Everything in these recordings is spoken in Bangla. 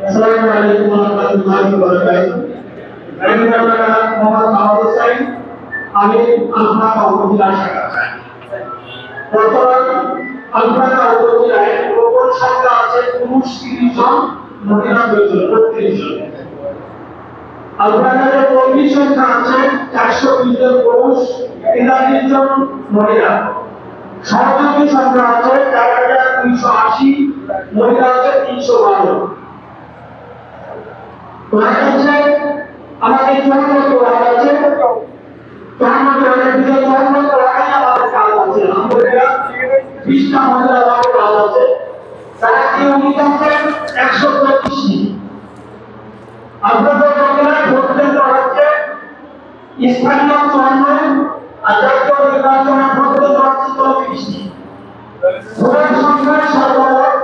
আসসালামু আলাইকুম ওয়া রাহমাতুল্লাহি ওয়া বারাকাতুহু। আমি মোহাম্মদ আহমদ হোসেন, আমি আলফাকা উপজেলা শাখা। বর্তমান আলফাকা উপজেলায় প্রবল সংখ্যা আছে পুরুষ 30 জন, মহিলা 2 জন, 32 জন। আলফাকার কর্মী সংখ্যা আছে 420 জন পুরুষ, 43 জন মহিলা। সহযোগী সংখ্যা আছে 4280, মহিলা আছে 312। আমাদের চূড়ান্ত ওয়ার্ড আছে, চূড়ান্ত ওয়ার্ডের ভিতরে চূড়ান্ত ওয়ার্ডে আমাদের কাজ আছে। আমাদের 20টা মহিলা ওয়ার্ডে কাজ আছে। তারা কি অধিকাংশের 125টি। আপনাদের জেলায় ভোট কেন্দ্র হচ্ছে স্থানীয় 54, আর জাতীয় নির্বাচনে ভোট কেন্দ্র হচ্ছে 34টি। ভোটের সংখ্যা সর্বমোট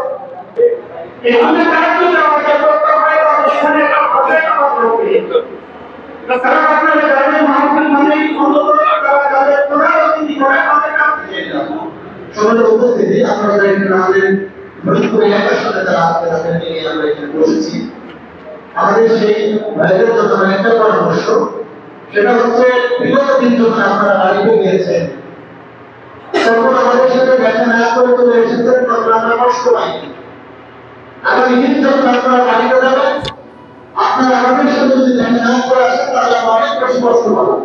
এখানে কাজ আমাকে করতে হয়, এখানে তারা আপনারা জানেন মাহফিল মানে অন্তত তারা যাদের পুনরাবৃত্তি করে তাদের কাজ দিয়ে যাবে। সমাজে উপস্থিতি আপনারা জানেন আমাদের ফরিদপুর এলাকার সাথে যারা আছে তাদের নিয়ে আমরা এখানে বসেছি। আমাদের সেই ভাইদের জন্য একটা পরামর্শ, সেটা হচ্ছে বিগত দিন যখন আপনারা বাড়িতে গিয়েছেন তখন আমাদের সাথে দেখা না করে চলে এসেছেন, তখন আমরা কষ্ট পাইনি। আগামী দিন যখন আপনারা বাড়িতে যাবেন, আপনারা আমাদের সাথে যদি দেখা না করে আসেন তাহলে অনেক বেশি কষ্ট পাবেন।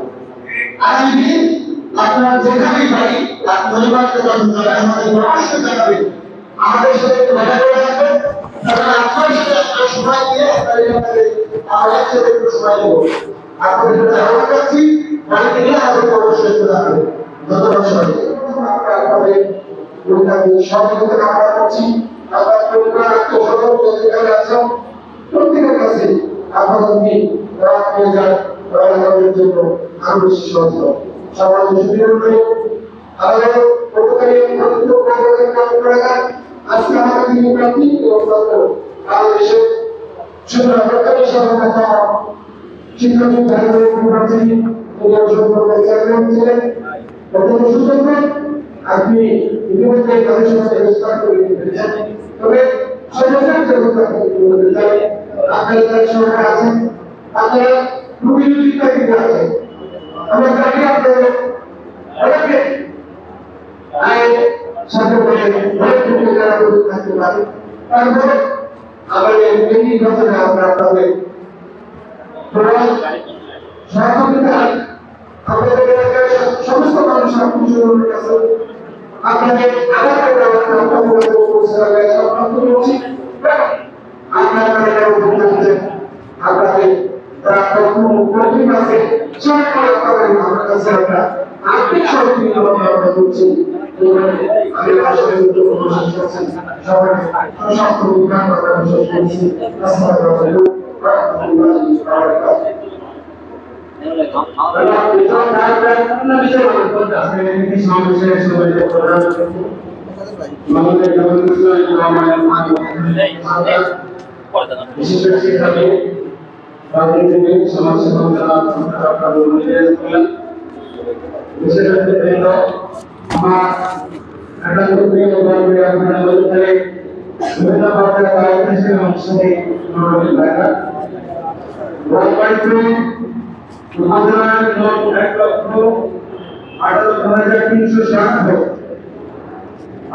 আগামী দিন আপনারা যেখানেই পারি পরিবারকে যখন যাবেন আমাদের অবশ্যই জানাবেন, আমাদের সাথে একটু দেখা করে আসবেন, তাহলে আপনার সাথে আপনার সময় দিয়ে আমরা একসাথে একটু সময় দেবো। আপনাদের সাথে আহ্বান করছি, বাড়িতে গিয়ে আমাদের অবশ্যই একটু জানাবেন। ধন্যবাদ সবাইকে। আপনাদের সহযোগিতা কামনা করছি। আপনার পরিবার আত্মীয়-স্বজন যেখানে আছেন প্রত্যেকের কাছে আপনাদের রাত হয়ে যায় আমাদের জন্য আরো বেশি সহজ হয়। সমাজ সুবিধা করে আমাদের উপকারী আজকে আমাদের যিনি প্রার্থী বাংলাদেশের সরকারি সর্বপ্রথম শিক্ষক বিভাগের নির্বাচনী চেয়ারম্যান ছিলেন অত্যন্ত সুযোগ্য। আপনি ইতিমধ্যে তাদের সাথে বিস্তার করে দিয়েছেন, তবে সর্বশেষ আপনারা যারা সরকার আছেন আপনারা খুবই চিন্তাকৃত আছেন। আমরা জানি আপনাদের অনেকে আইন সাথে অনেক যারা থাকতে পারে, তারপরে আমাদের এই নির্বাচনে আমরা আপনাদের সহযোগিতা আমাদের এলাকার সমস্ত মানুষ আপনাদের কাছে আপনাদের আলাদা আপনাদের আর্থিক সহযোগিতা করছি। আমি স্বাস্থ্য বিজ্ঞান করছি।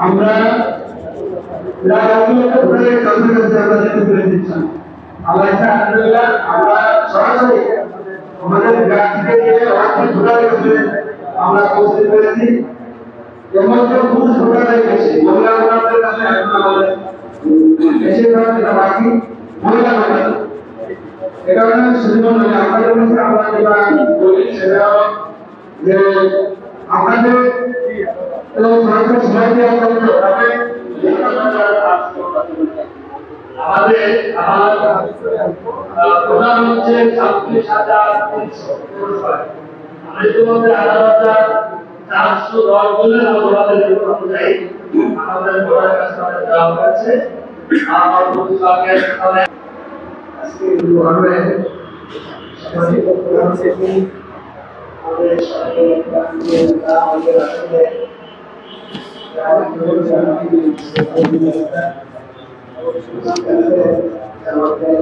আমরা আমরা সরাসরি আমাদের আমরা পৌঁছতে পেরেছি। যেমন পুরুষ ভোটাররাই বেশি, মহিলা ভোটারদের কাছে এখন আমাদের বেশিরভাগ যেটা বাকি মহিলা ভোটার। এ কারণে শুধু নয়, আপনাদের মধ্যে আমরা যেটা বলি সেটা যে আপনাদের সরকার সবাই দিয়ে আমাদের প্রধান হচ্ছে 36,300। ইতিমধ্যে 18,410 জনের মতবাদের অনুযায়ী আমাদের ভোটার কাছে দেওয়া হয়েছে। আমার প্রতিবাদের ফলে আজকে আমাদের সাথে আমাদের আসলে আমাদের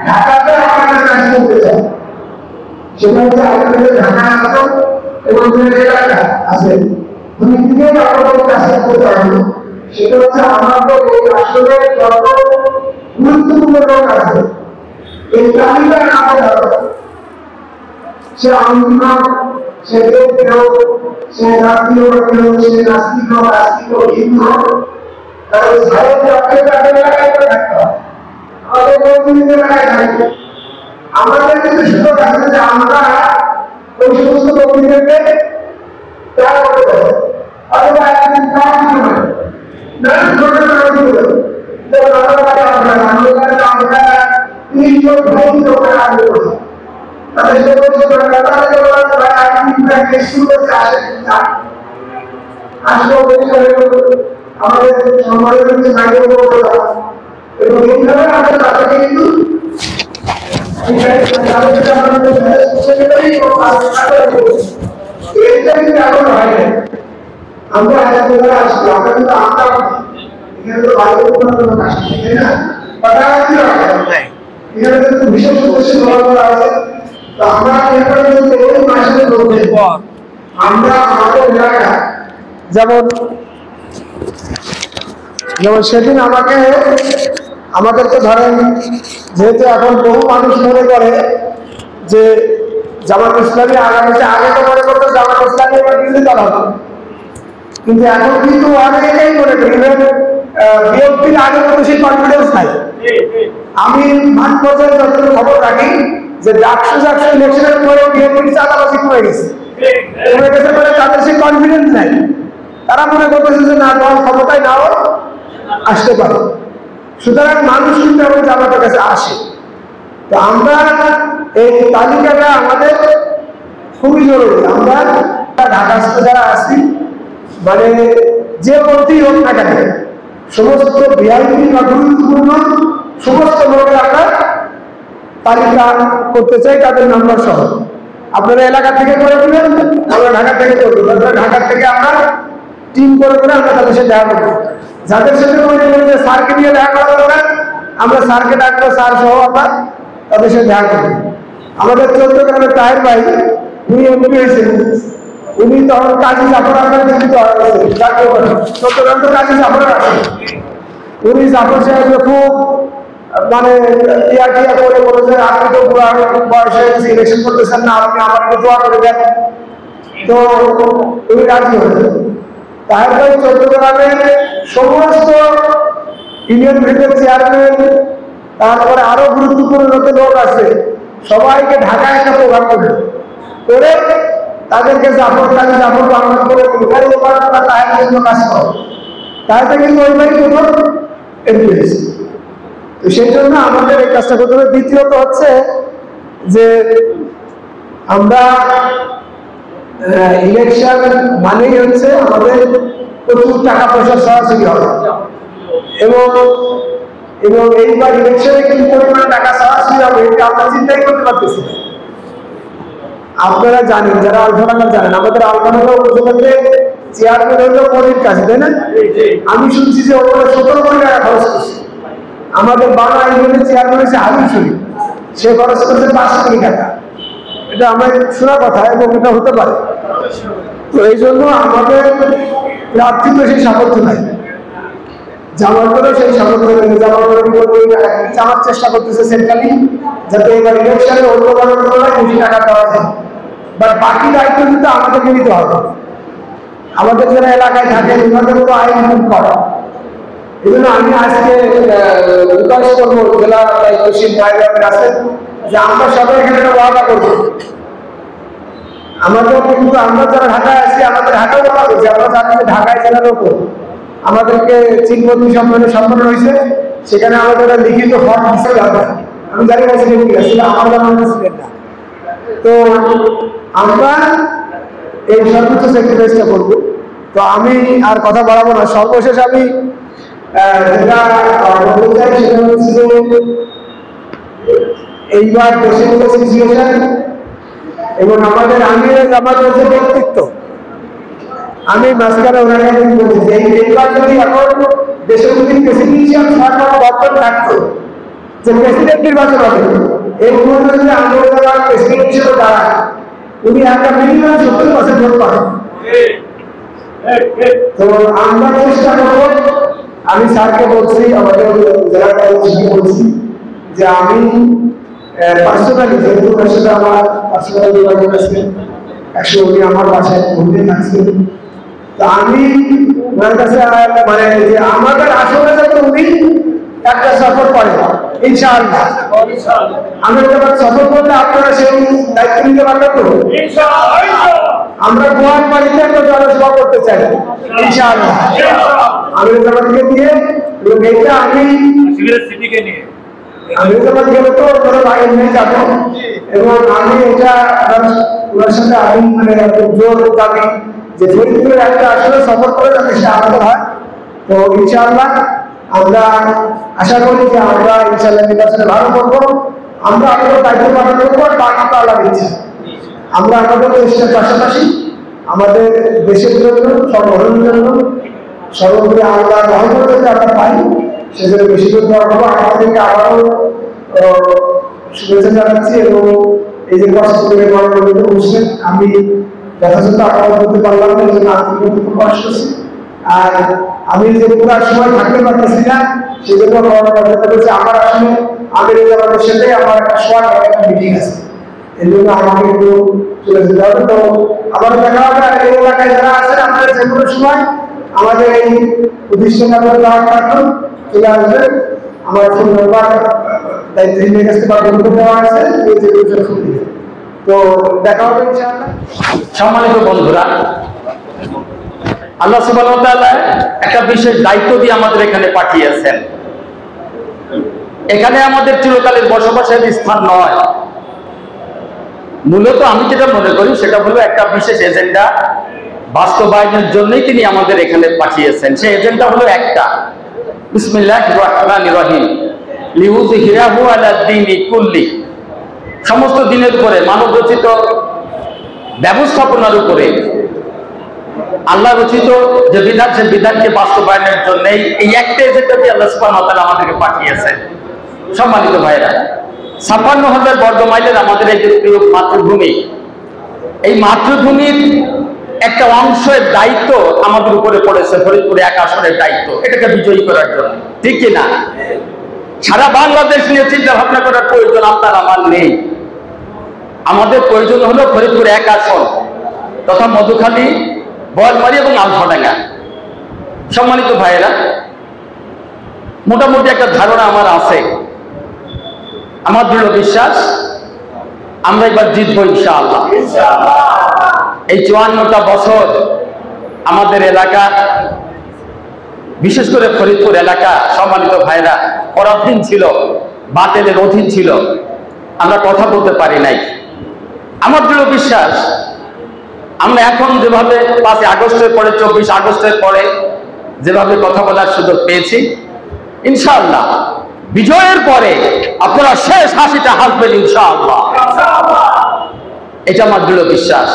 ঢাকাতে আমাদের কাজ করতে চাই সেটা হচ্ছে আমাদের ঢাকা আছে এবং এলাকা আছে দুই দিকে আমাদের কাছে করতে হবে। সেটা হচ্ছে আমাদের এই আসলে যত গুরুত্বপূর্ণ লোক আছে এই তালিকা আমাদের সে আন্দোলন সে কেউ সে জাতীয় কেউ সে নাস্তিক আস্তিক হিন্দু তাহলে ভারতীয় আপনাদের এলাকায় থাকতে হবে আমাদের বন্ধুদের এলাকায় থাকবে আমাদের কিন্তু সুযোগ আছে যে আমরা ওই সমস্ত বন্ধুদেরকে ত্যাগ করতে হবে অথবা একদিন কাজ করবে না ঘটনা করবে আমরা তিনজন ভাইকে আগে করবো তাদের আমাদের সম্মানের এবং এইভাবে আমরা তাদেরকে কিন্তু আমরা আসবো আমরা কিন্তু আমরা এখানে তো বাইরে তাই না এখানে কিন্তু বিশেষ উদ্দেশ্যে করা আছে তো আমরা এখানে কিন্তু এই মাসের মধ্যে আমরা আমাদের এলাকা যেমন সেদিন আমাদেরকে ধরেন যেহেতু এখন বহু মানুষ মনে করে যে জামাত ইসলামী আগামীতে আগে তো মনে করতো জামাত ইসলামী এবার বিরোধী দল হবে কিন্তু এখন কিন্তু অনেকেই মনে করি বিএনপির আগে মতো সেই কনফিডেন্স নাই আমি মাঠ পর্যায়ে যতটুকু খবর রাখি যে ডাকসু ইলেকশনের পরে বিএনপির চাঁদাবাজি কমে গেছে বলে তাদের সেই কনফিডেন্স নাই তারা মনে করতেছে যে না দল ক্ষমতায় নাও আসতে পারে সুতরাং মানুষ কিন্তু এখন জামাতের কাছে আসে তো আমরা এই তালিকাটা আমাদের খুবই জরুরি আমরা ঢাকাস্থ যারা আছি মানে যে পন্থী হোক না কেন সমস্ত ভিআইপি বা গুরুত্বপূর্ণ সমস্ত লোকের আমরা তালিকা করতে চাই তাদের নাম্বার সহ আপনারা এলাকা থেকে করে দেবেন আমরা ঢাকা থেকে করবো ঢাকা থেকে আমরা টিম করে আমরা তাদের সাথে দেখা করবো যাদের সাথে মনে করি যে স্যারকে নিয়ে দেখা করা দরকার আমরা স্যারকে ডাকবো স্যার সহ আমরা তাদের সাথে দেখা করবো আমাদের 14 গ্রামের তাহের ভাই উনি এমপি হয়েছেন উনি তখন কাজী জাফর আহমেদ নির্মিত হয়েছে 14 গ্রাম তো কাজী জাফর আছে উনি জাফর সাহেবকে খুব মানে টিয়া করে বলেছে আপনি তো বয়সে ইলেকশন করতেছেন না আপনি আমাকে দোয়া করে দেন তো উনি রাজি হয়েছে তাহের ভাই 14 গ্রামের সমস্ত ইউনিয়ন ভিলেজ চেয়ারম্যান তারপরে আরো গুরুত্বপূর্ণ লোক আছে সবাইকে ঢাকায় একটা প্রোগ্রাম করবে করে তাদেরকে জাফর বাংলা করে তাহের জন্য কাজ করে তাহলে কিন্তু ওই ভাই প্রথম এমপি হয়েছে তো সেই জন্য আমাদের এই কাজটা করতে হবে দ্বিতীয়ত হচ্ছে যে আমরা ইলেকশন মানেই হচ্ছে আমাদের প্রচুর টাকা পয়সা সরাসরি হবে এবং এইবার ইলেকশনে কি পরিমাণ টাকা সরাসরি হবে এটা আমরা চিন্তাই করতে পারতেছি না আপনারা জানেন যারা আলফাডাঙ্গা জানেন আমাদের আলফাডাঙ্গা উপজেলাতে চেয়ারম্যান হলো মোদির কাছে তাই না আমি শুনছি যে ওরা 17 কোটি টাকা খরচ করছে আমাদের বাংলা ইউনিয়নের চেয়ারম্যান হচ্ছে হাবিব শরীফ সে খরচ করছে 5 কোটি টাকা এটা আমার শোনা কথা এবং এটা হতে পারে তো এই জন্য আমাদের প্রার্থী তো সেই সামর্থ্য নাই জামাতেরও সেই সামর্থ্য নেই জামাত চেষ্টা করতেছে সেন্ট্রালি যাতে এবার ইলেকশনে অন্য দলের তুলনায় বেশি টাকা দেওয়া যায় বাট বাকি দায়িত্ব কিন্তু আমাদেরকে নিতে হবে আমাদের যারা এলাকায় থাকে ওনাদের তো আইন করা এই জন্য আমি আজকে রিকোয়েস্ট করবো জেলা দায়িত্বশীল ভাইদের কাছে যে আমরা সবাই এখানে একটা ওয়াদা করবো আমাদের কিন্তু আমরা যারা ঢাকায় আছি আমাদের হাতেও বলা হয়েছে আমরা জানি যে ঢাকায় জেলার ওপর আমাদেরকে চিনপত্রী সম্মেলন হয়েছে সেখানে আমাদের লিখিত ফর্ম দিতে হবে আমি জানি না ছিলেন কি আসলে আমার জানা ছিলেন না তো আমরা এই সর্বোচ্চ স্যাক্রিফাইসটা করবো তো আমি আর কথা বাড়াবো না সর্বশেষ আমি যেটা বলতে চাই সেটা হচ্ছে এইবার দেশের যে সিচুয়েশন এবং আমাদের আমিরের জামাতের যে ব্যক্তিত্ব আমি মাঝখানে ওনাকে বলছি যে এইবার যদি এখন দেশের যদি প্রেসিডেন্সিয়াল সরকার গঠন থাকতো যে প্রেসিডেন্ট নির্বাচন হবে এই মুহূর্তে যদি আন্দোলন প্রেসিডেন্ট হিসেবে দাঁড়ায়, উনি একটা মিনিমাম 70% ভোট পাবেন। তো আমরা চেষ্টা করবো, আমি স্যারকে বলছি, আমাদের জেলা কমিশনকে বলছি যে আমি পার্সোনালি, যেহেতু তার সাথে আমার পার্সোনাল যোগাযোগ আছে, 100 উনি আমার বাসায় ঘুরতে থাকছেন, তো আমি ওনার কাছে মানে যে আমাদের আসলে যাতে উনি একটা সফর করে ইনশাআল্লাহ। আমরা যখন সফর করলে আপনারা সেই দায়িত্ব নিতে পারবেন তো আমরা গোয়ার বাড়িতে একটা জনসভা করতে চাই ইনশাআল্লাহ। আমি জামাতকে দিয়ে এইটা আমি জামাত গেলে তো ওরা বাইরে নিয়ে যাবো, এবং আমি এটা ওনার সাথে আমি মানে জোর দাবি যে ফরিদপুরের একটা আসলে সফর করে যাতে সে আনন্দ হয়। তো ইনশাআল্লাহ আমরা আশা করি যে আমরা ইনশাআল্লাহ নির্বাচনে ভালো করবো। আমরা আমাদের দায়িত্ব পালন করবো, আর বাকি তো আল্লাহর ইচ্ছা। আমরা আমাদের দেশের পাশাপাশি আমাদের দেশের জন্য, সংগঠনের জন্য সর্বোপরি আল্লাহ রহমত যাতে আমরা পাই সেজন্য বেশি করে দোয়া করবো। আমাদেরকে আবারও শুভেচ্ছা জানাচ্ছি, এবং এই যে কষ্ট করে বসছেন, আমি যথাযথ আহ্বান করতে পারলাম না, এই জন্য আন্তরিকভাবে খুব কষ্ট হচ্ছে। আর আমি যে পুরো সময় থাকতে পারতেছি না, সেজন্য আমার আসলে আমাদের সাথে আমার একটা শর্ট একটা মিটিং আছে, এই জন্য আমাকে একটু চলে যেতে হবে। তো আবার দেখা হবে। আর এই এলাকায় যারা আছেন, আপনারা যে কোনো সময় আমাদের এই প্রতিষ্ঠানে আপনারা দাওয়াত থাকুন, চলে আসবেন। আমার ফোন নাম্বার দায়িত্বহীনের কাছে বাধ্যবাধকতা দেওয়া আছে, তো দেখা হবে ইনশাআল্লাহ। সম্মানিত বন্ধুরা, আল্লাহ সুবহানাহু ওয়া তাআলা একটা বিশেষ দায়িত্ব দিয়ে আমাদের এখানে পাঠিয়েছেন। এখানে আমাদের চিরকালের বসবাসের স্থান নয়। মূলত আমি যেটা মনে করি সেটা হলো একটা বিশেষ এজেন্ডা বাস্তবায়নের জন্যই তিনি আমাদের এখানে পাঠিয়েছেন। সেই এজেন্ডা হলো একটা, বিসমিল্লাহির রহমানির রহিম, লিইউযহিরাহু আলা দ্বীনি কুল্লি। সমস্ত দিনের উপরে, মানব রচিত ব্যবস্থাপনার উপরে আল্লাহ রচিত যে বিধান, সে বিধানকে বাস্তবায়নের জন্য এই একটা এজেন্ডা দিয়ে আল্লাহ সুবহানাহু ওয়া তাআলা আমাদেরকে পাঠিয়েছেন। সম্মানিত ভাইরা, 56,000 বর্গ মাইলের আমাদের এই যে প্রিয় মাতৃভূমি, এই মাতৃভূমির একটা অংশের দায়িত্ব আমাদের উপরে পড়েছে, ফরিদপুরে 1 আসনের দায়িত্ব, এটাকে বিজয়ী করার জন্য, ঠিক কিনা? সারা বাংলাদেশ নিয়ে চিন্তা ভাবনা করার প্রয়োজন আপনার আমার নেই। আমাদের প্রয়োজন হলো ফরিদপুর 1 আসন তথা মধুখালী, বোয়ালমারী এবং আলফাডাঙ্গা। সম্মানিত ভাইয়েরা, মোটামুটি একটা ধারণা আমার আছে, আমার দৃঢ় বিশ্বাস আমরা এবার জিতবো ইনশাআল্লাহ। এই 54টা বছর আমাদের এলাকা, বিশেষ করে ফরিদপুর এলাকা, সম্মানিত ভাইরা, পরাধীন ছিল, বাতিলের অধীন ছিল, আমরা কথা বলতে পারি নাই। আমার দৃঢ় বিশ্বাস আমরা এখন যেভাবে 5 আগস্টের পরে, 24 আগস্টের পরে যেভাবে কথা বলার সুযোগ পেয়েছি, ইনশাআল্লাহ বিজয়ের পরে আপনারা শেষ হাসিটা হাসবেন ইনশাআল্লাহ, এটা আমার দৃঢ় বিশ্বাস।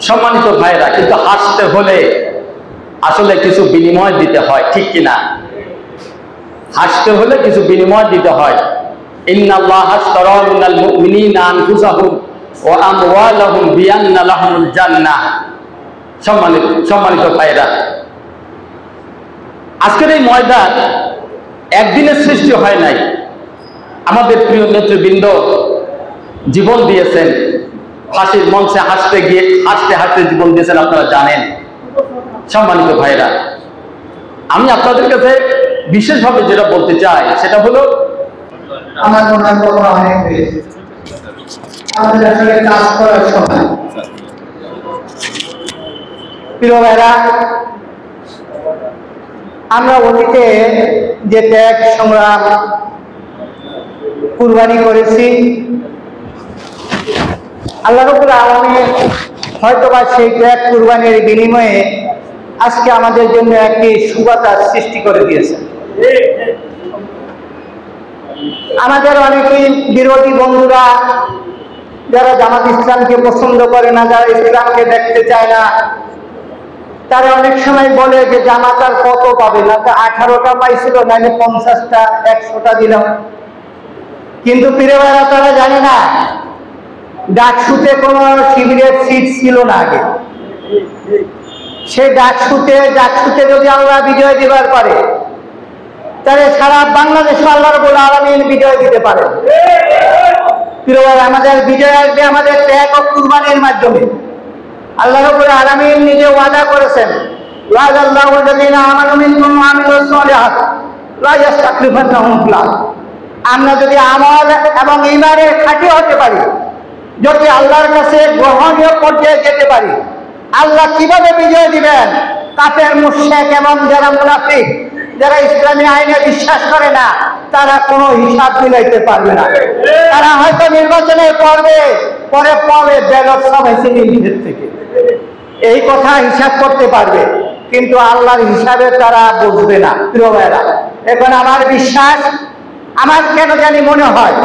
সম্মানিত ভাইরা, কিন্তু হাসতে হলে আসলে কিছু বিনিময় দিতে হয়, ঠিক কিনা? হাসতে হলে কিছু বিনিময় দিতে হয়। ইন্নাল্লাহা আশতারা মিনাল মুমিনিনা আনফুসাহুম ওয়া আমওয়ালাহুম বিআন্না লাহুমুল জান্নাহ। সম্মানিত ভাইরা, আজকের এই ময়দান একদিনের সৃষ্টি হয় নাই। আমাদের প্রিয় নেতৃবৃন্দ জীবন দিয়েছেন, ফাঁসির মঞ্চে হাসতে গিয়ে হাসতে হাসতে জীবন দিয়েছেন, আপনারা জানেন। সম্মানিত ভাইরা, আমি আপনাদের কাছে বিশেষভাবে যেটা বলতে চাই সেটা হলো, আমার মনে হয় কথা অনেক হয়েছে, আমাদের আসলে কাজ করার সময়। প্রিয় ভাইরা, আমরা অতীতে যে ত্যাগ সংগ্রাম কুরবানি করেছি, আল্লাহ রাব্বুল আলামিন হয়তোবা সেই ত্যাগ কুরবানির বিনিময়ে আজকে আমাদের জন্য একটি সুবাতাস সৃষ্টি করে দিয়েছে। আমাদের অনেকেই বিরোধী বন্ধুরা, যারা জামাত ইসলামকে পছন্দ করে না, যারা ইসলামকে দেখতে চায় না, তারা অনেক সময় বলে যে জামাত আর কত পাবে না, 18টা পাইছিল, নাহলে 50টা 100টা দিলাম। কিন্তু পীরে ভাইরা তারা জানে না ডাকসুতে কোনো শিবিরের সিট ছিল না আগে। সেই ডাকসুতে যদি আল্লাহ বিজয় দিবার পারে তাহলে সারা বাংলাদেশে আল্লাহ রাব্বুল আলামিন বিজয় দিতে পারে। পীরে ভাইরা আমাদের বিজয় আসবে আমাদের ত্যাগ ও কুরবানির মাধ্যমে। আল্লাহ রাব্বুল আলামিন নিজে ওয়াদা করেছেন, ওয়াদাল্লাহু আল্লাযীনা আমানু মিনকুম ওয়া আমিলুস সালিহাত লা ইস্তাখলিফান্নাহুম ফিল আরদ। আমরা যদি আমল এবং ঈমানে খাঁটি হতে পারি, যদি আল্লাহর কাছে গ্রহণীয় পর্যায়ে যেতে পারি, আল্লাহ কিভাবে বিজয় দিবেন? কাফের, মুশরিক এবং যারা মুনাফিক, যারা ইসলামী আইনে বিশ্বাস করে না, তারা কোনো হিসাব মিলাইতে পারবে না। তারা হয়তো নির্বাচনের পরে পাবে ব্যালট সব হয়েছে নীলক্ষেত থেকে, এই কথা হিসাব করতে পারবে, কিন্তু আল্লাহর হিসাবে তারা বুঝবে না। প্রিয় ভাইরা, এখন আমার বিশ্বাস, আমার কেন জানি মনে হয়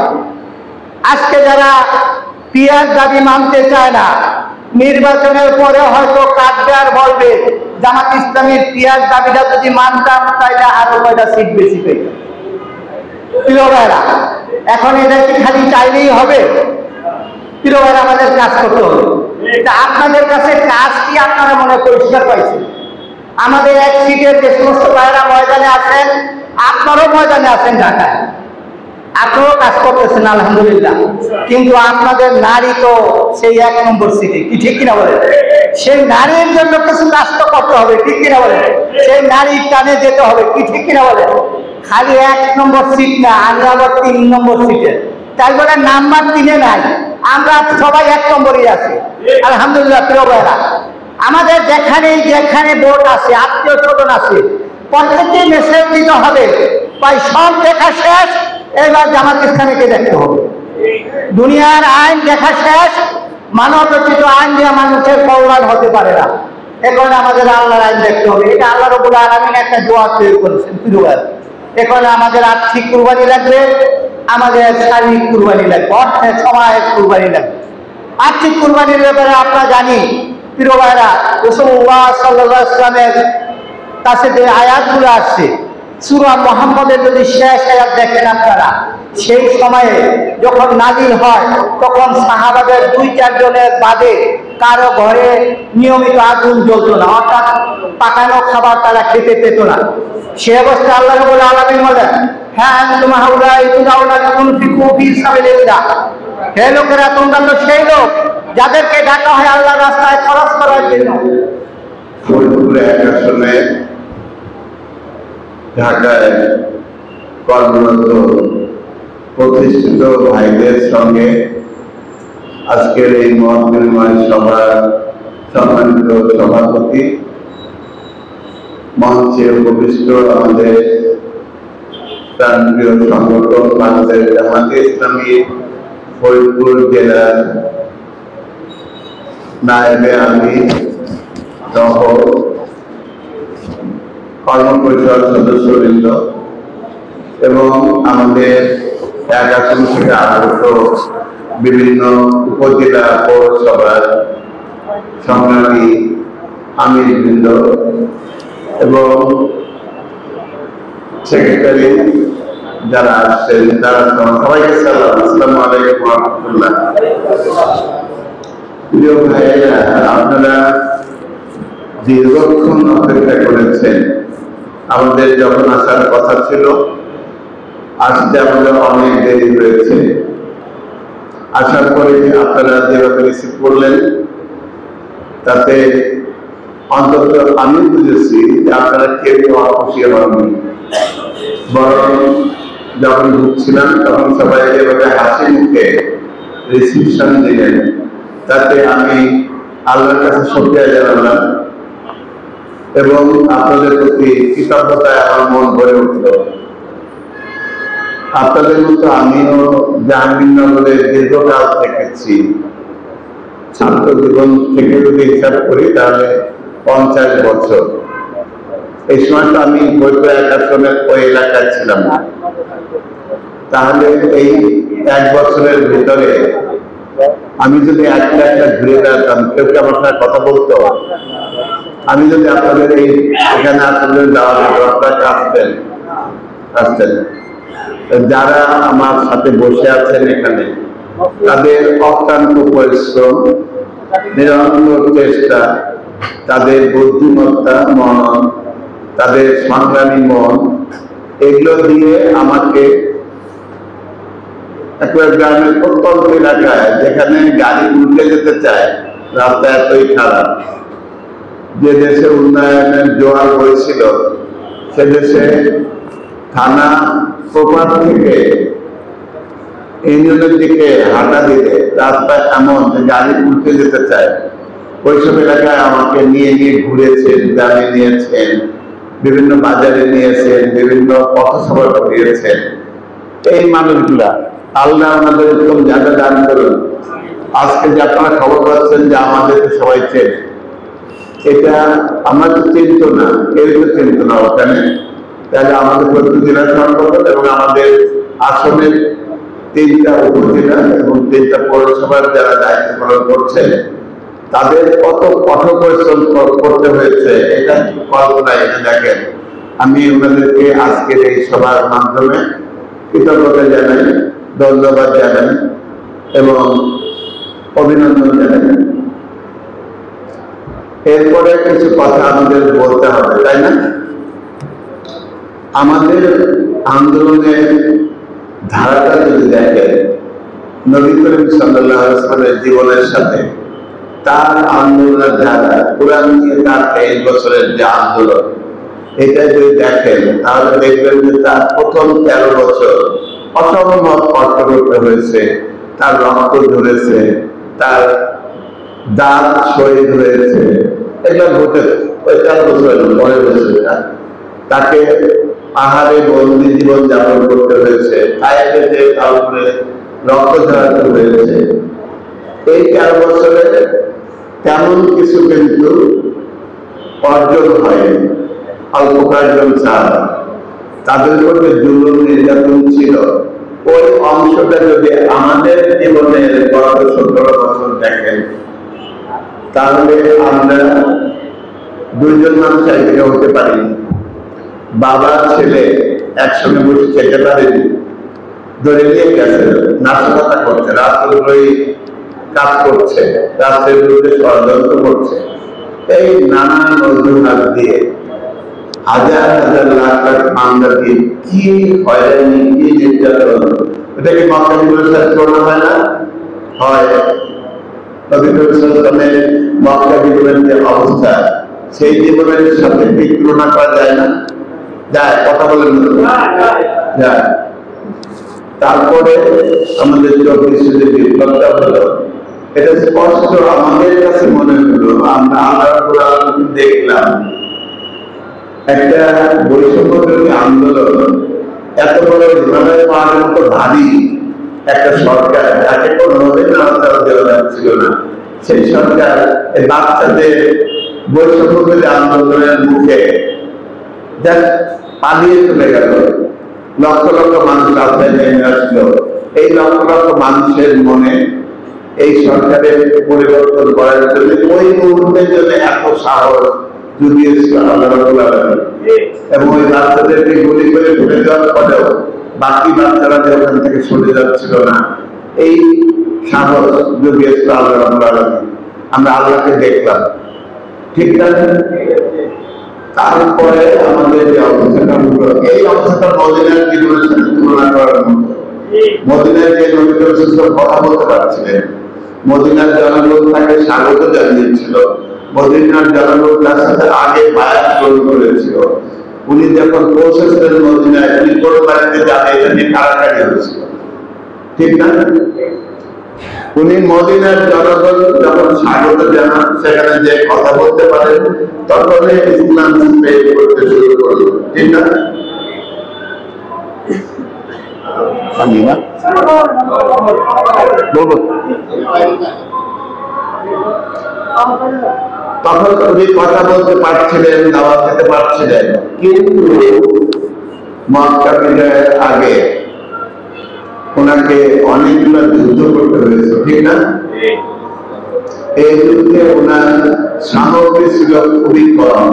আজকে যারা পিয়ার দাবি মানতে চায় না, নির্বাচনের পরে হয়তো কাটবে আর বলবে জামাত ইসলামের পিয়ার দাবিটা যদি মানতাম তাইলে আরো কয়টা সিট বেশি পেতাম। প্রিয় ভাইরা, এখন এটা কি খালি চাইলেই হবে? প্রিয় ভাইরা, আমাদের কাজ করতে হবে। আপনাদের কাছে কাজ কি আপনারা মনে পরিষ্কার পাইছেন? আমাদের এক সিটের যে সমস্ত ভাইরা ময়দানে আছেন, আপনারাও ময়দানে আছেন ঢাকায়, আপনারাও কাজ করতেছেন আলহামদুলিল্লাহ, কিন্তু আপনাদের নারী তো সেই 1 নম্বর সিটে, কি ঠিক কিনা বলেন? সেই নারীর জন্য কিছু কাজ তো করতে হবে, ঠিক কিনা বলেন? সেই নারীর টানে যেতে হবে, কি ঠিক কিনা বলেন? খালি 1 নম্বর সিট না, আমি আবার 3 নম্বর সিটে, তাই বলে নাম্বার 3-এ নাই, আমরা সবাই 1 নম্বরই আছি আলহামদুলিল্লাহ। প্রিয় ভাইরা, আমাদের যেখানে ভোট আছে, আত্মীয় স্বজন আছে, প্রত্যেককে মেসেজ দিতে হবে, ভাই সব দেখা শেষ, এবার জামাত ইসলামীকে দেখতে হবে। দুনিয়ার আইন দেখা শেষ, মানব রচিত আইন দিয়ে মানুষের কল্যাণ হতে পারে না, এখন আমাদের আল্লাহর আইন দেখতে হবে। এটা আল্লাহ রাব্বুল আলামিন একটা জবাব তৈরি করেছেন। প্রিয় ভাইরা, এখন আমাদের আর্থিক কুরবানি লাগবে, আমাদের শারীরিক কুরবানি লাগবে, অর্থের সময়ের কুরবানি লাগবে। আর্থিক কুরবানির ব্যাপারে আপনারা জানি প্রিয় ভাইরা, রাসূলুল্লাহ সাল্লাল্লাহু আলাইহি ওয়াসাল্লামের কাছে যে আয়াতগুলো আসছে, সূরা মুহাম্মদের যদি শেষ আয়াত দেখেন আপনারা, সেই সময়ে যখন নাযিল হয় তখন সাহাবাদের 2-4 জনের বাদে কারো ঘরে নিয়মিত আগুন জ্বলত না, অর্থাৎ পাকানো খাবার তারা খেতে পেত না। সে অবস্থায় আল্লাহ রাব্বুল আলামিন বলেন, হ্যাঁ আনতুম হাউলাই তুদাউনা তুনফিকু ফি সাবিলিল্লাহ, হে লোকেরা, তোমরা তো সেই লোক যাদেরকে ডাকা হয় আল্লাহর রাস্তায় খরচ করার জন্য। ফরিদপুরে এক আসনে ঢাকায় কর্মরত প্রতিষ্ঠিত ভাইদের সঙ্গে আজকের এই মত বিনিময় সভার সম্মানিত সভাপতি, মঞ্চে উপবিষ্ট আমাদের প্রাণপ্রিয় সংগঠন বাংলাদেশ জামাতে ইসলামী ফরিদপুর জেলার নায়েবে আমির সহ কর্মপরিষদ সদস্যবৃন্দ এবং আমাদের এক আসন থেকে আগত বিভিন্ন উপজেলা পৌরসভার সংগ্রামী আমিরবৃন্দ এবং সেক্রেটারি যারা আসছেন, তারা সবাইকে সালাম, আসসালামু আলাইকুম ওয়া রাহমাতুল্লাহ। প্রিয় ভাইয়েরা, আপনারা দীর্ঘক্ষণ অপেক্ষা করেছেন। আমাদের যখন আসার কথা ছিল, আসতে আমাদের অনেক দেরি হয়েছে। আসার পরে আপনারা যেভাবে রিসিভ করলেন, তাতে অন্তত আমি বুঝেছি যে আপনারা কেউ অখুশি হননি, বরং যখন ঢুকছিলাম তখন সবাই যেভাবে হাসি মুখে রিসিপশন দিলেন, তাতে আমি আল্লাহর কাছে শুকরিয়া জানালাম এবং আপনাদের প্রতি কৃতজ্ঞতায় আমার মন ভরে উঠল। আপনাদের মতো আমিও জাহাঙ্গীরনগরে দীর্ঘকাল থেকেছি। ছাত্র জীবন থেকে যদি হিসাব করি তাহলে 50 বছর। এই সময় তো আমি বৈপুর এক আসনের ওই এলাকায় ছিলাম না। তাহলে এই 1 বছরের ভিতরে আমি যদি একটা ঘুরে বেড়াতাম, কেউ কি আমার সাথে কথা বলতো? আমি যদি আপনাদের এই এখানে আপনাদের যাওয়ার আসতেন, যারা আমার সাথে বসে আছেন এখানে, তাদের অক্লান্ত পরিশ্রম, নিরন্তর চেষ্টা, তাদের বুদ্ধিমত্তা, মনন, তাদের সংগ্রামী মন, এগুলো দিয়ে আমাকে একটা গ্রামের প্রত্যন্ত এলাকায়, যেখানে গাড়ি উঠে যেতে চায়, রাস্তা এতই খারাপ, যে দেশে উন্নয়নের জোয়ার হয়েছিল, সে দেশে থানা প্রপার থেকে ইউনিয়নের দিকে হাঁটা দিলে রাস্তায় এমন যে গাড়ি উঠে যেতে চায়, ওইসব এলাকায় আমাকে নিয়ে নিয়ে ঘুরেছেন, গ্রামে নিয়েছেন, বিভিন্ন বাজারে নিয়েছেন, বিভিন্ন পথসভা করিয়েছেন। এই মানুষগুলা আল্লাহ আমাদের উত্তম জায়গা দান করুন। আজকে যে আপনারা খবর পাচ্ছেন যে আমাদেরকে সবাই চেন, এটা আমরা তো চিন্ত না, কেউ তো চিন্ত না ওখানে। তাহলে আমাদের প্রতি জেলা সংগঠন এবং আমাদের আসনের 3টা উপজেলা এবং 3টা পৌরসভার যারা দায়িত্ব পালন করছে, তাদের কত কঠোর পরিশ্রম করতে হয়েছে এটা কল্পনায় এনে দেখেন। আমি ওনাদেরকে আজকের এই সভার মাধ্যমে কৃতজ্ঞতা জানাই, ধন্যবাদ জানাই এবং অভিনন্দন জানাই। এরপরে কিছু কথা আমাদের বলতে হবে, তাই না? আমাদের আন্দোলনের ধারাটা যদি দেখেন, নবী করিম সাল্লাল্লাহু আলাইহি ওয়াসাল্লামের জীবনের সাথে তার আন্দোলনের ধারা, কোরআন নিয়ে তার 23 বছরের যে আন্দোলন, এটা যদি দেখেন তাহলে দেখবেন যে তার প্রথম 13 বছর অসম্ভব কষ্ট করতে হয়েছে, তার রক্ত ঝরেছে, তার দাঁত শহীদ হয়েছে, এটা ঘটেছে ওই 13 বছরের পরের বছরটা। তাকে পাহাড়ে বন্দি জীবন যাপন করতে হয়েছে, তাইফে যে তারপরে রক্ত ঝরাতে হয়েছে। এই 13 বছরে তেমন কিছু কিন্তু অর্জন হয়নি, অল্প কয়েকজন ছাড়া। তাদের মধ্যে জুলুম নির্যাতন ছিল, ওই অংশটা যদি আমাদের জীবনের গত 17 বছর দেখেন, তাহলে আমরা 2জন মানুষ একদিকে হতে পারিনি। বাবা ছেলে একসঙ্গে বসে খেতে পারেনি, ধরে নিয়ে গেছে, নাশকতা করছে, রাষ্ট্রদ্রোহী কাজ করছে, রাষ্ট্রের বিরুদ্ধে ষড়যন্ত্র করছে। এই নানান অজুহাত দিয়ে হাজার হাজার লাখ লাখ বাঙালি কি হয়রানি, কি নির্যাতন, এটাকে মক্কা জীবনের সাথে তুলনা হয় না? হয়। নবী করিম সাল্লাল্লাহু আলাইহি ওয়াসাল্লামের মক্কা জীবনের যে অবস্থা, সেই জীবনের সাথে কি তুলনা করা যায় না? যায়, কথা বলেন যায়। তারপরে আমাদের 24 যে বিপ্লবটা হলো, এটা স্পষ্ট আমাদের কাছে মনে হলো, আমরা আল্লাহর দেখলাম একটা বৈষম্যবিরোধী আন্দোলন, এত বড় হিমালয় পাহাড়ের মতো ভারী একটা সরকার, যাকে কোনোভাবে নাড়াচাড়া দেওয়া যাচ্ছিল না, সেই সরকার এই বাচ্চাদের বৈষম্যবিরোধী আন্দোলনের মুখে পালিয়ে চলে গেল। লক্ষ লক্ষ মানুষ রাস্তায় নেমে আসলো। এই লক্ষ লক্ষ মানুষের মনে এই সরকারের পরিবর্তন করার জন্য ওই মুহূর্তের জন্য এত সাহস জুগিয়েছিল আল্লাহ রাব্বুল আলামিন। এবং ওই বাচ্চাদেরকে গুলি করে ফেলে দেওয়ার পরেও বাকি বাচ্চারা যে ওখান থেকে সরে যাচ্ছিল না, এই সাহস জুগিয়েছিল আল্লাহ রাব্বুল আলামিন। আমরা আল্লাহকে দেখলাম, ঠিক না? তারপরে আমাদের যে অবস্থাটা হলো, এই অবস্থাটা মদিনার জীবনের সাথে তুলনা করার মতো। মদিনায় যে নবী করিম সাল্লাল্লাহু কথা বলতে পারছিলেন, মদিনার জনগণ তাকে স্বাগত জানিয়েছিল, মদিনার জনগণ তার সাথে আগে বায়াত গ্রহণ করেছিল। উনি যখন পৌঁছেছিলেন মদিনায়, উনি কোন বাড়িতে যাবে এটা নিয়ে কারাকারি হয়েছিল, ঠিক না? উনি মদিনার জনগণ যখন স্বাগত জানান, সেখানে যে কথা বলতে পারেন, তখন ইসলাম স্প্রেড করতে শুরু করলো, ঠিক না? তখন উনি কথা বলতে পারছিলেন, দাওয়াত দিতে পারছিলেন, কিন্তু মক্কা বিজয়ের আগে ওনাকে অনেকগুলো যুদ্ধ করতে হয়েছে, ঠিক না? এই যুদ্ধে ওনার সামগ্রী ছিল খুবই কম।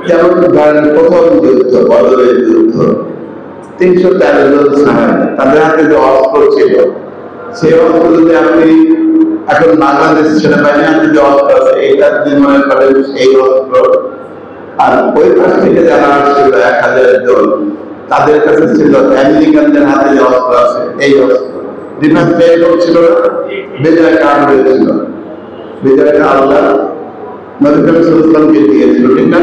যেমন ধরেন প্রথম যুদ্ধ, বদরের যুদ্ধ, 313 জন সাহাবী, তাদের হাতে যে অস্ত্র ছিল সেই অস্ত্র যদি আপনি এখন বাংলাদেশ সেনাবাহিনীর হাতে যে অস্ত্র আছে এটা যদি মনে করেন সেই অস্ত্র, আর ওই পাশ থেকে যারা আসছিল 1000 জন তাদের কাছে ছিল আমেরিকানদের হাতে যে অস্ত্র আছে এই অস্ত্র, ডিফেন্স ব্যাকগ্রাউন্ড ছিল না, বিজয় কার্ড হয়েছিল, বিজয়টা আল্লাহ নবী করিম সাল্লাল্লাহু আলাইহি ওয়াসাল্লামকে দিয়েছিল। ঠিক না?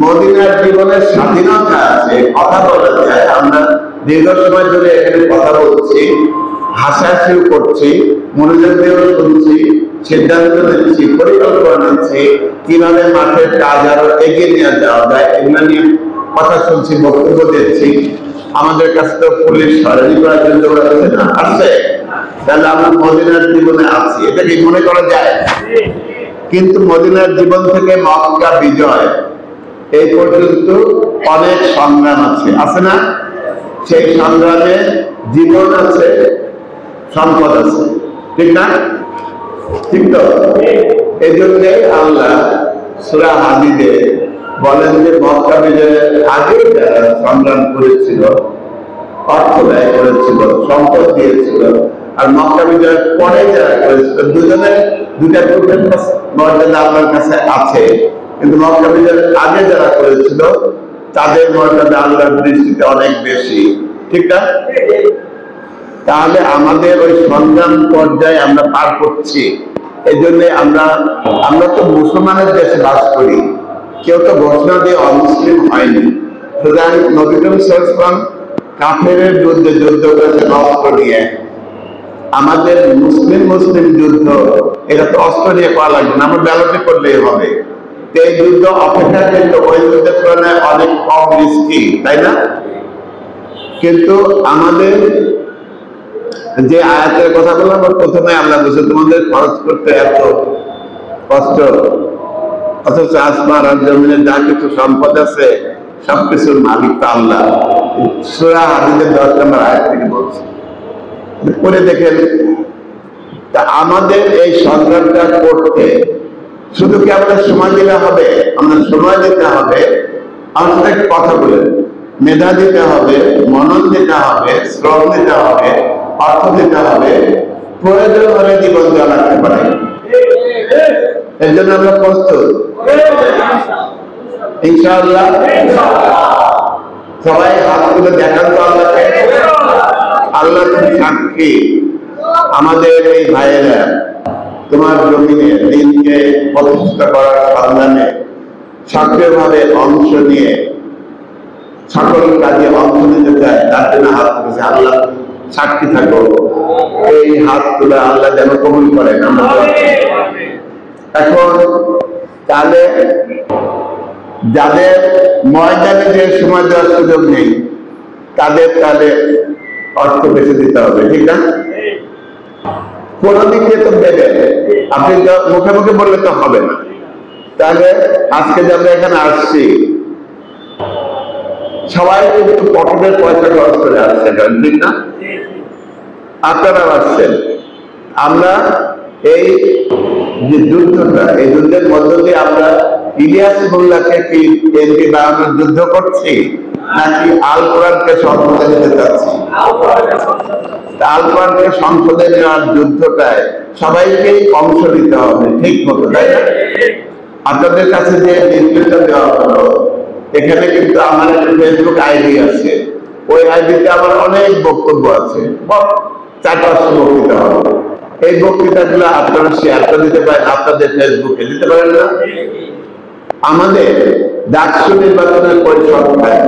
মদিনার জীবনের স্বাধীনতা আছে, কথা বলা যায়। আমরা দীর্ঘ সময় ধরে এখানে কথা বলছি, হাসাহাসিও করছি, মনোযোগ দিয়েও শুনছি, সিদ্ধান্ত নিচ্ছি, পরিকল্পনা নিচ্ছি, কিভাবে মাঠের কাজ আরো এগিয়ে নিয়ে যাওয়া যায় এগুলো নিয়ে কথা শুনছি, বক্তব্য দিচ্ছি। আমাদের কাছে তো পুলিশ সরাসরি করার জন্য আছে না, আছে, তাহলে আমরা মদিনার জীবনে আছি, এটা কি মনে করা যায়? কিন্তু মদিনার জীবন থেকে মক্কা বিজয় এই পর্যন্ত অনেক সংগ্রাম আছে, আছে না? সেই সংগ্রামে জীবন আছে, সম্পদ আছে, ঠিক না? ঠিক তো? এই জন্য আল্লাহ সূরা হাদীদে বলেন যে মক্কা বিজয়ের আগে যারা সংগ্রাম করেছিল, অর্থ ব্যয় করেছিল, সম্পদ দিয়েছিল, আর মক্কা বিজয়ের পরে যারা করেছিল, দুজনের দুটা গ্রুপের মর্যাদা আল্লাহর কাছে আছে। কিন্তু মক্কা বিজয়ের আগে যারা করেছিল তাদের মর্যাদা আল্লাহর দৃষ্টিতে অনেক বেশি, ঠিক না? তাহলে আমাদের ওই সংগ্রাম পর্যায়ে আমরা পার করছি। এই জন্য আমরা তো মুসলমানের দেশে বাস করি, কেউ তো ঘোষণা দিয়ে অমুসলিম হয়নি। সুতরাং নবী করিম সাল্লাল্লাহু আলাইহি ওয়াসাল্লাম কাফেরের বিরুদ্ধে যুদ্ধ করেছে অস্ত্র নিয়ে। আমাদের মুসলিম যুদ্ধ, এটা তো অস্ত্র নিয়ে করা লাগবে না, আমরা ব্যালটে করলেই হবে। এই যুদ্ধ অপেক্ষাকৃত ওই যুদ্ধের তুলনায় অনেক কম রিস্কি, তাই না? কিন্তু আমাদের যে আয়াতের কথা বললাম প্রথমে আল্লাহ বলছে তোমাদের খরচ করতে এত কষ্ট, অথচ আসমান আর জমিনের যা কিছু সম্পদ আছে সবকিছুর মালিক তো আল্লাহ। সূরা হাদীদের 10 নম্বর আয়াত থেকে বলছে, পরে দেখেন। তা আমাদের এই সংগ্রামটা করতে শুধু কি আমাদের সময় দিলে হবে? আমাদের সময় দিতে হবে, আমাদের সাথে কথা বলে মেধা দিতে হবে, মনন দিতে হবে, শ্রম দিতে হবে, অর্থ দিতে হবে, প্রয়োজন হলে জীবন দেওয়া লাগতে পারে। এর জন্য আমরা প্রস্তুত ইনশাআল্লাহ। সবাই হাত তুলে দেখান তো আল্লাহকে। আল্লাহ তুমি সাক্ষী, আমাদের এই ভাইয়েরা তোমার জমিনে দিনকে প্রতিষ্ঠা করার সন্ধানে সক্রিয়ভাবে অংশ নিয়ে সকল কাজে অংশ নিতে চায়, তার জন্য হাত তুলেছে। আল্লাহ সাক্ষী থাকো, এই হাত তুলে আল্লাহ যেন কবুল করেন। এখন তাহলে যাদের ময়দানে যে সময় দেওয়ার সুযোগ নেই তাদের তাহলে অর্থ বেশি দিতে হবে, ঠিক না? কোন দিক দিয়ে তো দেবে, আপনি মুখে মুখে বললে তো হবে না। তাহলে আজকে যে আমরা এখানে আসছি সবাই কিন্তু পকেটের পয়সা খরচ করে আসছে, ঠিক না? আপনারা আসছেন, আমরা এই যে যুদ্ধটা, এই যুদ্ধের মধ্য দিয়ে আমরা ইলিয়াস মোল্লাকে কি এমপি বানানোর যুদ্ধ করছি, নাকি আল কোরআনকে সংসদে নিতে চাচ্ছি? আল কোরআনকে সংসদে নেওয়ার যুদ্ধটায় সবাইকেই অংশ নিতে হবে ঠিক মতো, তাই না? আপনাদের কাছে যে লিস্টটা দেওয়া হলো, এখানে কিন্তু আমার একটা ফেসবুক আইডি আছে, ওই আইডিতে আমার অনেক বক্তব্য আছে, 4-5 বক্তৃতা হবে। এই বক্তৃতাগুলো আপনারা শেয়ার করে দিতে পারেন, আপনাদের ফেসবুকে দিতে পারেন না? আমাদের ডাকসু নির্বাচনের পরিসংখ্যায়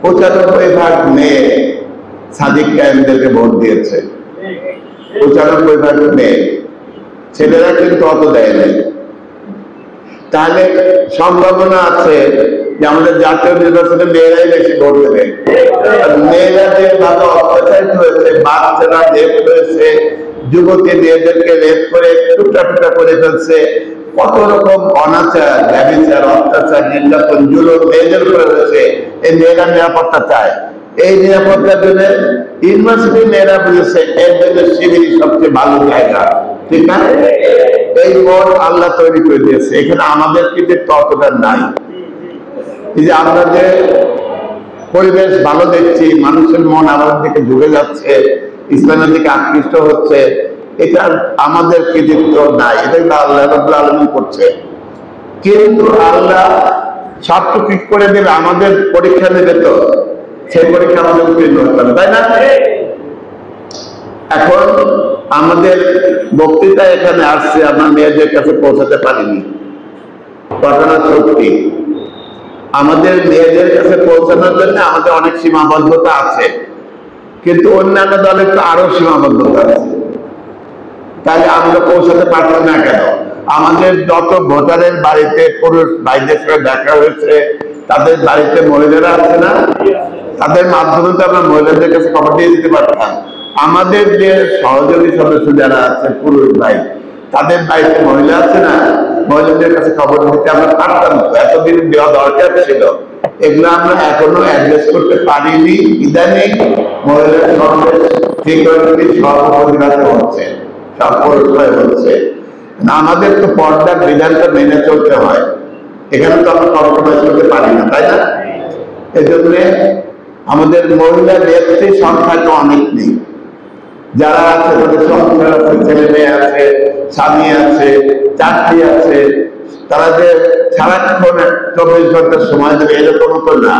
95% মেয়ে সাদিক কায়েমদেরকে ভোট দিয়েছে। 95% মেয়ে, ছেলেরা কিন্তু অত দেয় নাই। তাহলে সম্ভাবনা আছে যে আমাদের জাতীয় নির্বাচনে মেয়েরাই বেশি ভোট দেবে। মেয়েরা যে ভাবে অত্যাচারিত হয়েছে, বাচ্চারা রেপ হয়েছে, যুবতী মেয়েদেরকে রেপ করে টুকরা টুকরা করে ফেলছে, কত রকম অনাচার, ব্যভিচার, অত্যাচার, নির্যাতন, জুলুম মেয়েদের উপরে হয়েছে। এই মেয়েরা নিরাপত্তা চায়। এই নিরাপত্তার জন্য ইউনিভার্সিটি মেয়েরা বুঝেছে এর জন্য শিবির সবচেয়ে ভালো জায়গা, ঠিক না? এই মন আল্লাহ তৈরি করে দিয়েছে, এখানে আমাদের কিন্তু ততটা নাই। এই যে আমরা যে পরিবেশ ভালো দেখছি, মানুষের মন আমাদের দিকে ঝুঁকে যাচ্ছে, ইসলামের দিকে আকৃষ্ট হচ্ছে, এটা আমাদের কৃতিত্ব নাই, এটা আল্লাহ রাব্বুল আলামিন করছে। কিন্তু আল্লাহ সব তো ঠিক করে দেবে, আমাদের পরীক্ষা নেবে, তো সেই পরীক্ষা আমাদের উত্তীর্ণ হতে হবে, তাই না? এখন আমাদের বক্তৃতা এখানে আসছে, আমরা মেয়েদের কাছে পৌঁছাতে পারিনি, ঘটনা সত্যি। আমাদের মেয়েদের কাছে পৌঁছানোর জন্য আমাদের অনেক সীমাবদ্ধতা আছে, কিন্তু অন্যান্য দলের তো আরো সীমাবদ্ধতা আছে। তাহলে আমরা পৌঁছাতে পারছি না কেন? আমাদের যত ভোটারের বাড়িতে পুরুষ ভাইদের সঙ্গে দেখা হয়েছে, তাদের বাড়িতে মহিলারা আছে না, তাদের মাধ্যমে তো আমরা মহিলাদের কাছে খবর দিয়ে দিতে পারতাম। আমাদের যে সহযোগী সদস্য যারা আছে পুরুষ ভাই, তাদের বাড়িতে মহিলা আছে না, মহিলাদের কাছে খবর দিতে আমরা পারতাম, তো এতদিন দেওয়া দরকার ছিল। এগুলো আমরা এখনো অ্যাডজাস্ট করতে পারিনি, ইদানিং মহিলার সমাবেশ ঠিক সর্বপ্রতিবাদে হচ্ছে, সব পরিচয় হচ্ছে। আমাদের তো পর্দার বিধানটা মেনে চলতে হয়, এখানে তো আমরা কম্প্রোমাইজ করতে পারি না, তাই না? এই জন্য আমাদের মহিলা নেত্রীর সংখ্যা তো অনেক নেই। যারা আছে তাদের সংসার আছে, ছেলে মেয়ে আছে, স্বামী আছে, চাকরি আছে, তারা যে সারাক্ষণ 24 ঘন্টার সময় দেবে এরকম তো না।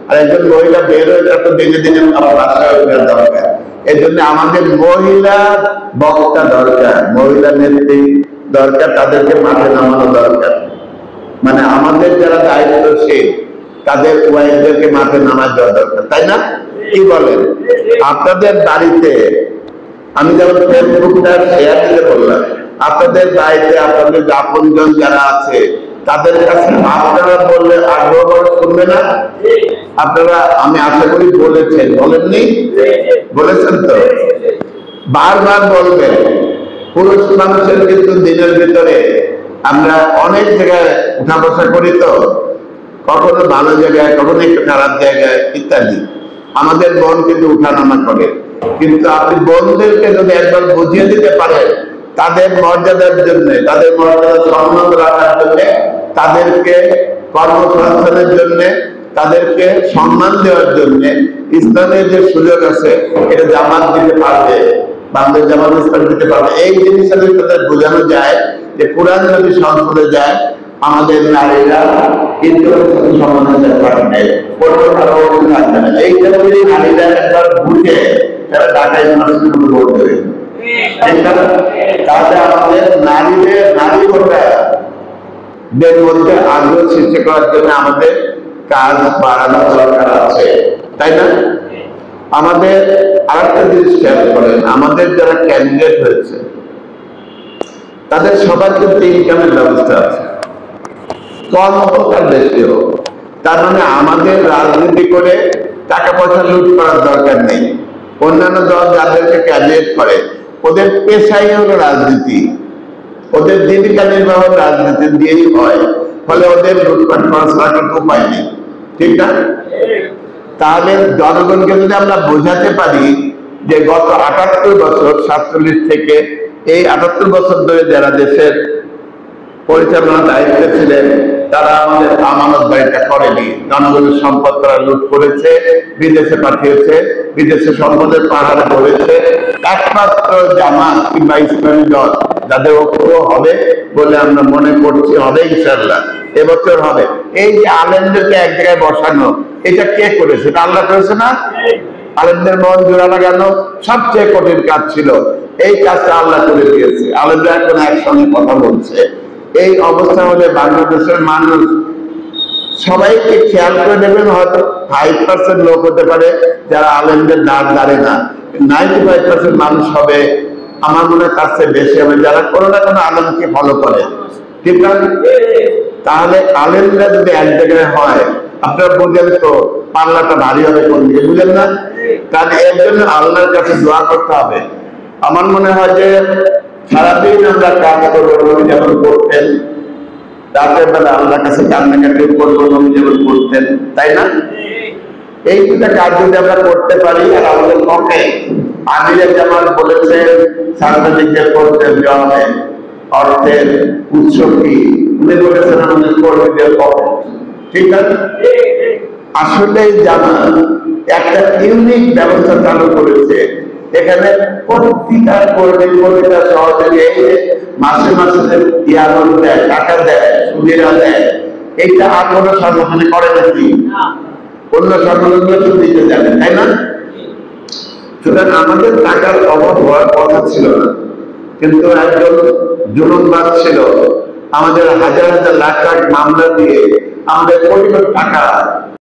আর একজন মহিলা বের হয়ে তো দিনে দিনে বাসায় দরকার। এই জন্য আমাদের মহিলা বক্তা দরকার, মহিলা নেত্রী দরকার, তাদেরকে মাঠে নামানো দরকার। মানে আমাদের যারা দায়িত্বশীল তাদের ওয়াইফদেরকে মাঠে নামার দরকার, তাই না? কি বলেন? আপনাদের বাড়িতে আমি যেমন ফেসবুকটা শেয়ার দিতে বললাম, আপনাদের বাড়িতে আপনাদের আপনজন যারা আছে তাদের কাছে আপনারা বললে আগ্রহ করে শুনবে না? আপনারা আমি আশা করি বলেছেন, বলেননি? বলেছেন তো, বারবার বলবেন। পুরুষ মানুষের কিন্তু দিনের ভিতরে আমরা অনেক জায়গায় উঠা বসা করি, তো কখনো ভালো জায়গায়, কখনো একটু খারাপ জায়গায় ইত্যাদি। আমাদের বোন কিন্তু উঠানামা করে, কিন্তু আপনি বোনদেরকে যদি একবার বুঝিয়ে দিতে পারেন তাদের মর্যাদার জন্য, তাদের মর্যাদা সম্মান রাখার জন্য, তাদেরকে কর্মসংস্থানের জন্য, তাদেরকে সম্মান দেওয়ার জন্য ইসলামের যে সুযোগ আছে এটা জামাত দিতে পারবে, বাংলাদেশ জামাত ইসলাম দিতে পারবে। এই জিনিসটা যদি তাদের বোঝানো যায় যে কোরআন যদি সংসদে যায় আমাদের নারীরা কিন্তু সমানতার কারণে থাকবে না। এইটা যদি নারীরা একবার বুঝে তারা ঢাকায় মানুষের মতো ভোট দেবে, তাহলে আমাদের নারীদের নারী ভোটারদের মধ্যে আগ্রহ সৃষ্টি করার জন্য আমাদের কাজ বাড়ানো দরকার আছে, তাই না? আমাদের আরেকটা জিনিস খেয়াল করেন, আমাদের যারা ক্যান্ডিডেট হয়েছে তাদের সবার কিন্তু ইনকামের ব্যবস্থা আছে, কম হোক আর বেশি হোক। তার মানে আমাদের রাজনীতি করে টাকা পয়সা লুট করার দরকার নেই। অন্যান্য দল যাদেরকে ক্যান্ডিডেট করে ওদের পেশাই হলো রাজনীতি, ওদের জীবিকা নির্বাহ রাজনীতি দিয়েই হয়, ফলে ওদের লুটপাট করা ছাড়া কোনো উপায় নেই, ঠিক না? তাহলে জনগণকে যদি আমরা বোঝাতে পারি যে গত ৭৮ বছর ৪৭ থেকে এই ৭৮ বছর ধরে যারা দেশের পরিচালনার দায়িত্বে ছিলেন তারা আমাদের আমানত বাড়িটা করেনি, জনগণের সম্পদ তারা লুট করেছে, বিদেশে পাঠিয়েছে, বিদেশে সম্পদের পাহাড় ধরেছে। একমাত্র জামাত কিংবা ইসলামী দল যাদের ঐক্য হবে বলে আমরা মনে করছি, হবে ইনশাআল্লাহ, এবছর হবে। এই যে আলেমদেরকে এক জায়গায় বসানো, এটা কে করেছে? এটা আল্লাহ করেছে না? আলেমদের মন জোড়া লাগানো সবচেয়ে কঠিন কাজ ছিল, এই কাজটা আল্লাহ করে দিয়েছে। আলেমরা এখন একসঙ্গে কথা বলছে। এই অবস্থা হলে বাংলাদেশের মানুষ সবাইকে খেয়াল করে নেবেন, হয়তো 5% লোক হতে পারে যারা আলেমদের দাঁড় দাঁড়ে না, 95% মানুষ হবে আমার মনে হয় তার চেয়ে বেশি হবে যারা কোনো না কোনো আলেমকে ফলো করে, ঠিক না? তাহলে আলেমরা যদি এক জায়গায় হয় আপনারা বুঝেন তো পাল্লাটা ভারী হবে কোন দিকে, বুঝেন না? তাহলে এর জন্য আল্লাহর কাছে দোয়া করতে হবে। আমার মনে হয় যে সারাদিন আমরা কাজ করবো যেমন করতেন, রাতের বেলা আল্লাহর কাছে কান্নাকাটি করবো যেমন করতেন, তাই না? এই দুটা কাজ যদি আমরা করতে পারি, আর আমাদের পক্ষে আমিরে জামাত বলেছেন সাংবাদিকদের করতে দেওয়া অর্থের উৎস কি, উনি বলেছেন আমাদের কর্মীদের পক্ষে, ঠিক আছে? আসলে জামাত একটা ইউনিক ব্যবস্থা চালু করেছে। এখানে প্রতিটা কর্মী প্রতিটা সহযোগী মাসে মাসে ইয়ারন দেয়, টাকা দেয়, সুবিধা দেয়। এইটা আর কোনো সংগঠনে করে নাকি? অন্য সংগঠনগুলো তো দিতে জানে, তাই না? সুতরাং আমাদের টাকার অভাব হওয়ার কথা ছিল না, কিন্তু একজন জুলুমবাজ ছিল, আমাদের হাজার হাজার লাখ লাখ মামলা দিয়ে আমাদের কোটি কোটি টাকা